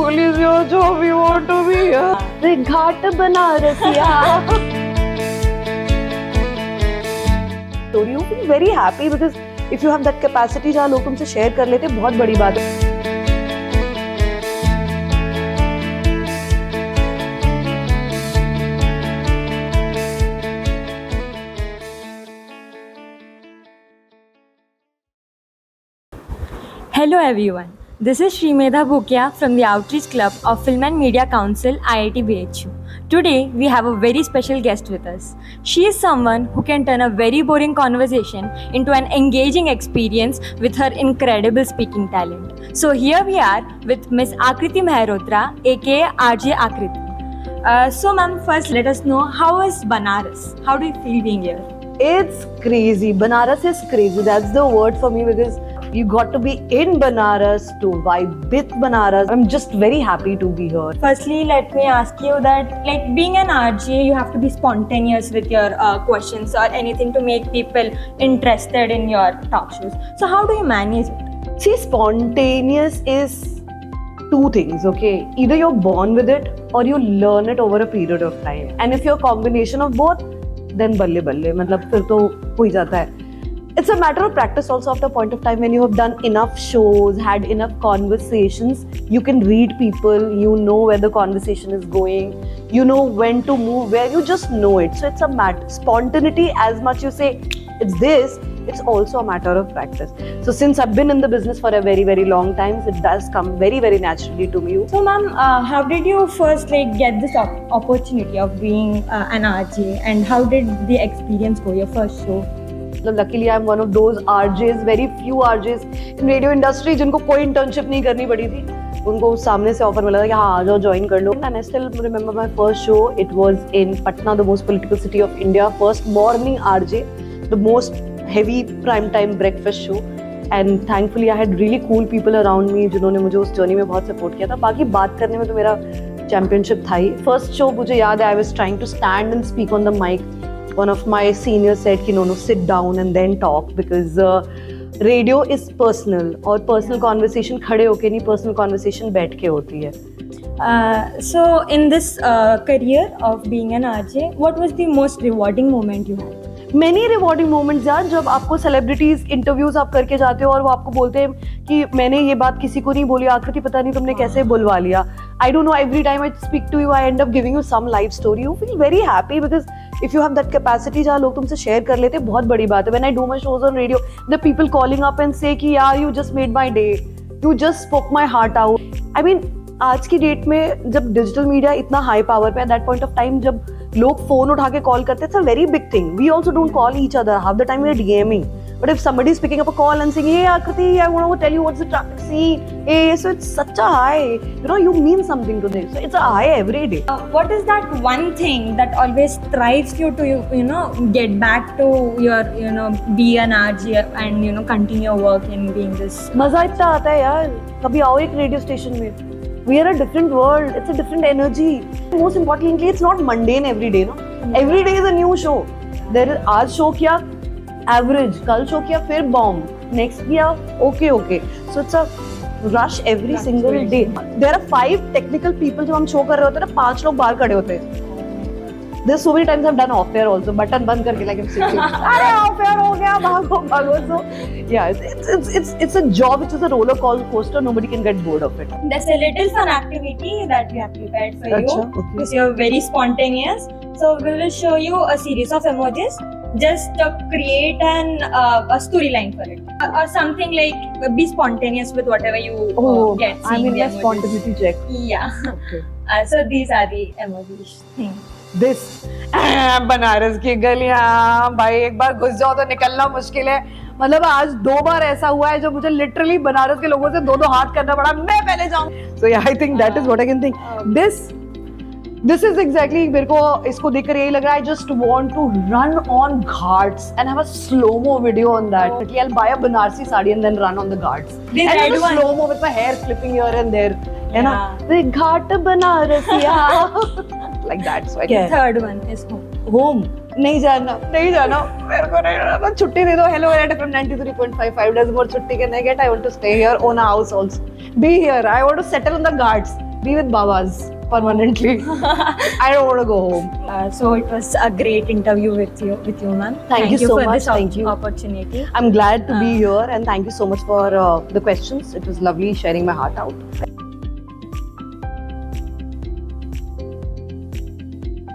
Please, your job, we want to be here. The Ghat Banarasiya. So you feel very happy because if you have that capacity जहाँ लोग तुमसे share कर लेते बहुत बड़ी बात है. Hello everyone, this is Srimedha Bhukia from the Outreach Club of Film and Media Council, IIT BHU. Today we have a very special guest with us. She is someone who can turn a very boring conversation into an engaging experience with her incredible speaking talent. So here we are with Miss Akriti Mehrotra, aka RJ Akriti. So ma'am, first let us know, how is Banaras? How do you feel being here? It's crazy. Banaras is crazy. That's the word for me because you got to be in Banaras to vibe with Banaras. I'm just very happy to be here. Firstly, let me ask you that, like, being an RJ, you have to be spontaneous with your questions or anything to make people interested in your talk shows. So how do you manage it? See, spontaneous is two things, okay? Either you're born with it or you learn it over a period of time. And if you're a combination of both, then balle balle, मतलब फिर तो हो ही जाता है. It's a matter of practice also. After a point of time when you have done enough shows, had enough conversations, you can read people, you know where the conversation is going, you know when to move, where you just know it. So it's a matter, spontaneity, as much you say it's this, it's also a matter of practice. So since I've been in the business for a very, very long time, it does come very, very naturally to me. So ma'am, how did you first get this opportunity of being an RJ, and how did the experience go, your first show? Luckily I'm one of those RJs, very few RJs in radio industry जिनको कोई internship नहीं करनी पड़ी थी. उनको सामने से offer मिला था कि हाँ आ जाओ join कर लो. And I still remember my first show. It was in Patna, the most political city of India. First morning RJ, the most heavy prime time breakfast show. And thankfully I had really cool people around me जिन्होंने मुझे उस journey में बहुत support किया था. बाकी बात करने में तो मेरा championship था ही. First show मुझे याद है, I was trying to stand and speak on the mic. One of my seniors said कि no, sit down and then talk because radio is personal और personal conversation खड़े होके नहीं, personal conversation बैठ के होती है. So in this career of being an RJ, what was the most rewarding moment you had? Many rewarding moments यार, जब आपको celebrities interviews आप करके जाते हो और वो आपको बोलते हैं कि मैंने ये बात किसी को नहीं बोली, आकृति पता नहीं तुमने कैसे बुलवा लिया. I don't know, every time I speak to you, I end up giving you some life story. You feel very happy because if you have that capacity जहाँ लोग तुमसे share कर लेते हैं, बहुत बड़ी बात है. When I do my shows on radio, the people calling up and say कि यार you just made my day, you just spoke my heart out. I mean, आज की डेट में जब डिजिटल मीडिया इतना हाई पावर पे, at that point of time जब लोग फोन उठा के कॉल करते हैं, it's a very big thing. We also don't call each other, half the time we are DMing. But if somebody is picking up a call and saying, "Hey, Akriti, I want to tell you what's the traffic scene." Hey, so it's such a high. You know, you mean something to them. So it's a high every day. What is that one thing that always drives you to get back to your be an RJ and continue your work in being this? मजा इतना आता है यार. कभी आओ एक radio station में. We are a different world. It's a different energy. Most importantly, it's not mundane every day. No, every day is a new show. There is आज show किया average, कल show किया फिर bomb, next किया okay. So it's a rush every single day. There are 5 technical people जब हम show कर रहे होते हैं ना, 5 लोग बाहर खड़े होते हैं. There's so many times I've done off air also, button बंद करके like I'm sitting. अरे off air हो गया, भागो. So yeah, it's a job which is a roller coaster. Nobody can get bored of it. There's a little fun activity that we have prepared for you okay. because you're very spontaneous. So we will show you a series of emojis. Just create a storyline for it, or something like be spontaneous with whatever you get. I mean, a spontaneity check. Yeah. Okay. So these are the emojis thing. This Banaras की गलियां, भाई एक बार घुस जाओ तो निकलना मुश्किल है. मतलब आज 2 बार ऐसा हुआ है जो मुझे लिटरली बनारस के लोगों से 2 हाथ करना पड़ा, मैं पहले जाऊं. So yeah, I think that is what I can think. This is exactly, मेरे को इसको देखकर यही लग रहा है, I just want to run on ghats and have a slow-mo video on that. I'll buy a Banarsi sari and then run on the ghats. This and red one. slow-mo with my hair flipping here and there. Yeah. You know, the Ghat Banarasiya. Like that. So I The third one is home. नहीं जाना मेरे को नहीं जाना, छुट्टी दे दो. Hello, Red FM 93.5, 5 days more छुट्टी can I get? I want to stay here, own a house also. Be here. I want to settle in the Ghats. be with Babas permanently. I don't want to go home. So it was a great interview with you, ma'am. Thank you so for much. this Thank you. opportunity. I'm glad to be here, and thank you so much for the questions. It was lovely sharing my heart out.